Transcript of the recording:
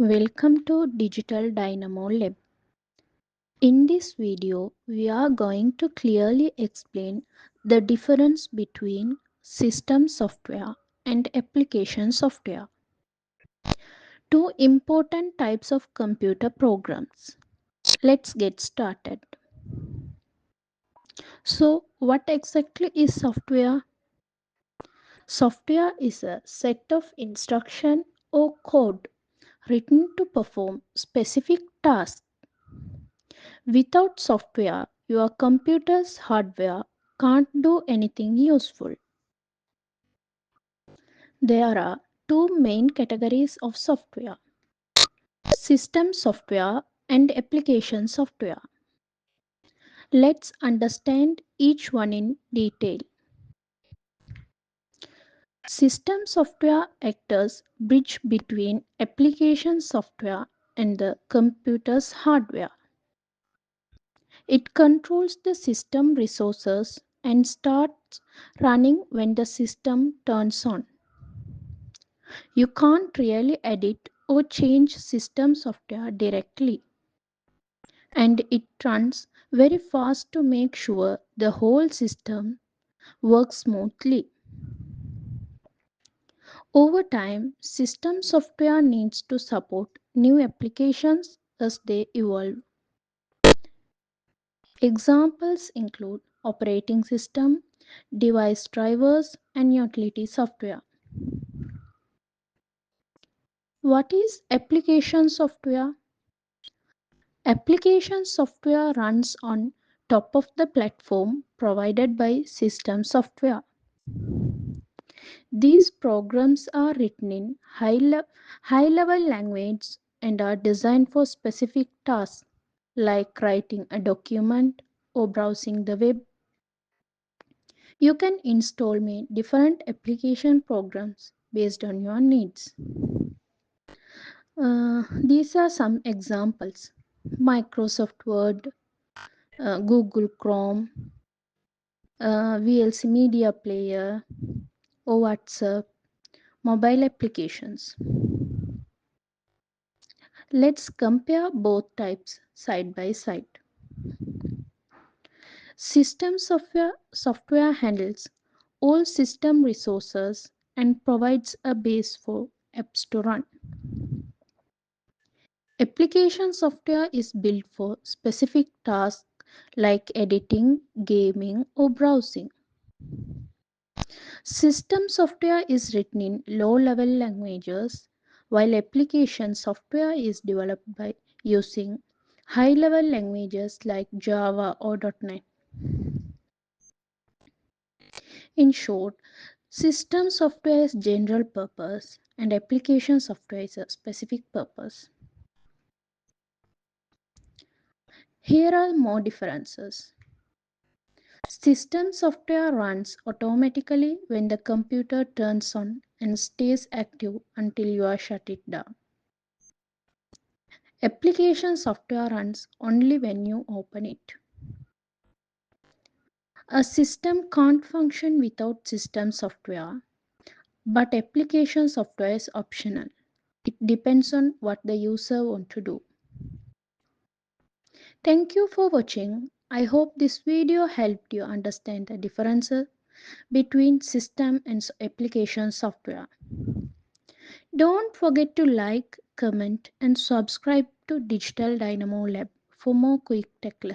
Welcome to Digital Dynamo Lab. In this video, we are going to clearly explain the difference between system software and application software. Two important types of computer programs. Let's get started. So, what exactly is software? Software is a set of instruction or code written to perform specific tasks. Without software, your computer's hardware can't do anything useful. There are two main categories of software: system software and application software. Let's understand each one in detail. System software acts as bridge between application software and the computer's hardware. It controls the system resources and starts running when the system turns on. You can't really edit or change system software directly, and it runs very fast to make sure the whole system works smoothly. Over time, system software needs to support new applications as they evolve. Examples include operating system, device drivers, and utility software. What is application software? Application software runs on top of the platform provided by system software. These programs are written in high level language and are designed for specific tasks like writing a document or browsing the web. You can install many different application programs based on your needs. These are some examples: Microsoft Word, Google Chrome, VLC Media Player, or WhatsApp, mobile applications. Let's compare both types side by side. System software handles all system resources and provides a base for apps to run. Application software is built for specific tasks like editing, gaming, or browsing. System software is written in low level languages, while application software is developed by using high level languages like Java or .NET. In short, system software is general purpose and application software is a specific purpose. Here are more differences. System software runs automatically when the computer turns on and stays active until you shut it down. Application software runs only when you open it. A system can't function without system software, but application software is optional. It depends on what the user wants to do. Thank you for watching. I hope this video helped you understand the differences between system and application software. Don't forget to like, comment, and subscribe to Digital Dynamo Lab for more quick tech lessons.